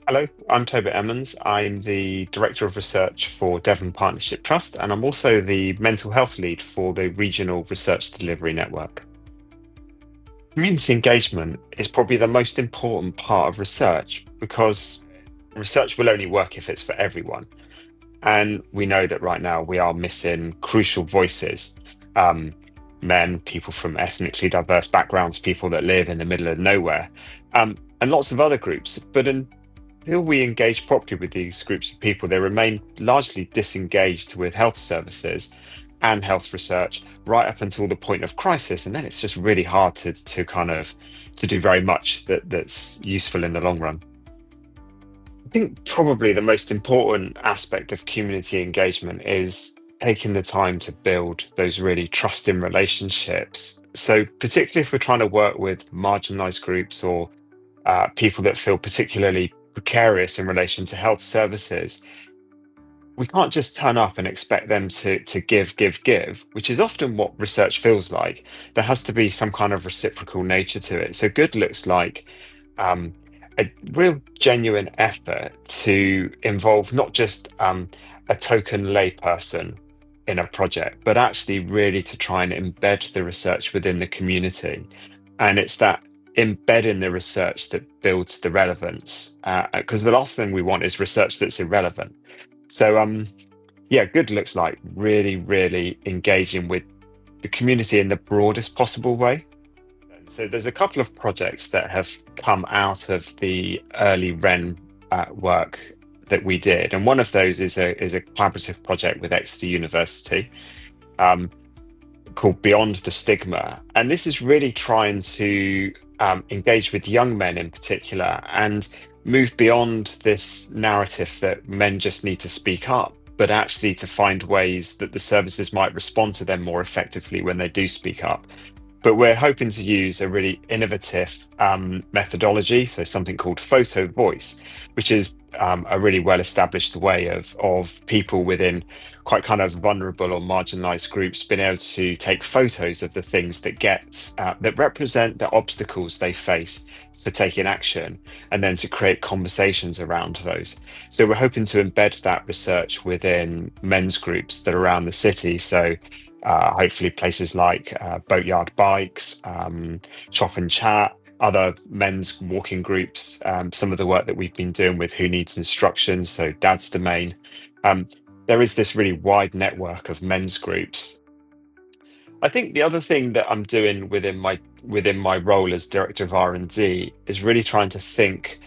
Hello, I'm Tobit Emmens. I'm the Director of Research for Devon Partnership Trust, and I'm also the Mental Health Lead for the Regional Research Delivery Network. Community engagement is probably the most important part of research because research will only work if it's for everyone. And we know that right now we are missing crucial voices. Um, Men, people from ethnically diverse backgrounds, people that live in the middle of nowhere, and lots of other groups. But until we engage properly with these groups of people, they remain largely disengaged with health services and health research right up until the point of crisis. And then it's just really hard to do very much that's useful in the long run. I think probably the most important aspect of community engagement is taking the time to build those really trusting relationships. So, particularly if we're trying to work with marginalized groups or people that feel particularly precarious in relation to health services, we can't just turn up and expect them to give, which is often what research feels like. There has to be some kind of reciprocal nature to it. So, good looks like um, a real genuine effort to involve not just a token layperson in a project, but actually really to try and embed the research within the community. And it's that embedding the research that builds the relevance, because the last thing we want is research that's irrelevant. So, yeah, good looks like really, really engaging with the community in the broadest possible way. So there's a couple of projects that have come out of the early REN work that we did, and one of those is a collaborative project with Exeter University um, called Beyond the Stigma, and this is really trying to engage with young men in particular and move beyond this narrative that men just need to speak up, but actually to find ways that the services might respond to them more effectively when they do speak up. But we're hoping to use a really innovative methodology, so something called photo voice, which is a really well-established way of people within quite kind of vulnerable or marginalized groups being able to take photos of the things that represent the obstacles they face for taking action, and then to create conversations around those. So we're hoping to embed that research within men's groups that are around the city. So hopefully places like Boatyard Bikes, Chop and Chat, other men's walking groups, some of the work that we've been doing with Who Needs Instructions, so Dad's Domain. Um, there is this really wide network of men's groups. I think the other thing that I'm doing within my role as director of R&D is really trying to think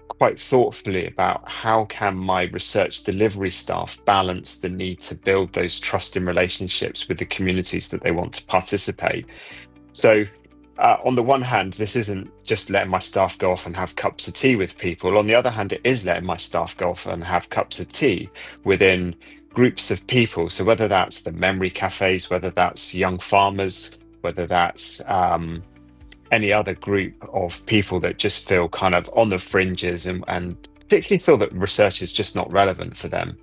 quite thoughtfully about how can my research delivery staff balance the need to build those trusting relationships with the communities that they want to participate. So, on the one hand, this isn't just letting my staff go off and have cups of tea with people. On the other hand, it is letting my staff go off and have cups of tea within groups of people. So whether that's the memory cafes, whether that's young farmers, whether that's any other group of people that just feel kind of on the fringes and particularly feel that research is just not relevant for them,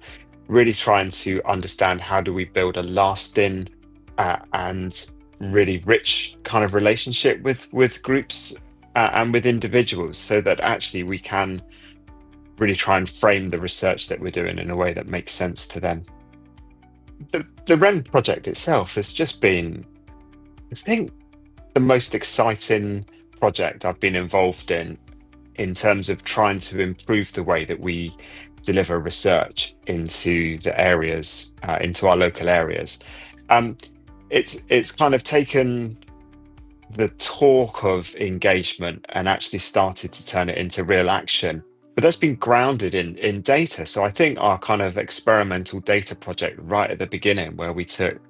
really trying to understand how do we build a lasting and really rich kind of relationship with groups and with individuals so that actually we can really try and frame the research that we're doing in a way that makes sense to them. The REN project itself has just been, I think, the most exciting project I've been involved in terms of trying to improve the way that we deliver research into the areas, into our local areas. Um, it's kind of taken the talk of engagement and actually started to turn it into real action. But that's been grounded in data. So I think our kind of experimental data project right at the beginning, where we took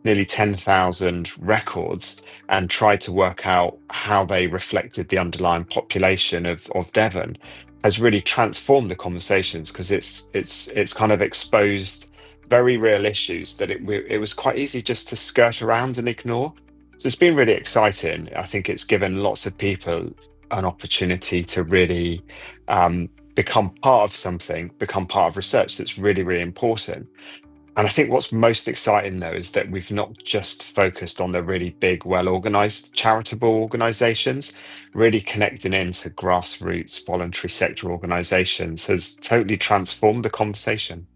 nearly 10,000 records and tried to work out how they reflected the underlying population of Devon, has really transformed the conversations because it's kind of exposed very real issues that it was quite easy just to skirt around and ignore. So it's been really exciting. I think it's given lots of people an opportunity to really become part of something, become part of research that's really, really important. And I think what's most exciting though is that we've not just focused on the really big, well-organized charitable organizations. Really connecting into grassroots voluntary sector organizations has totally transformed the conversation.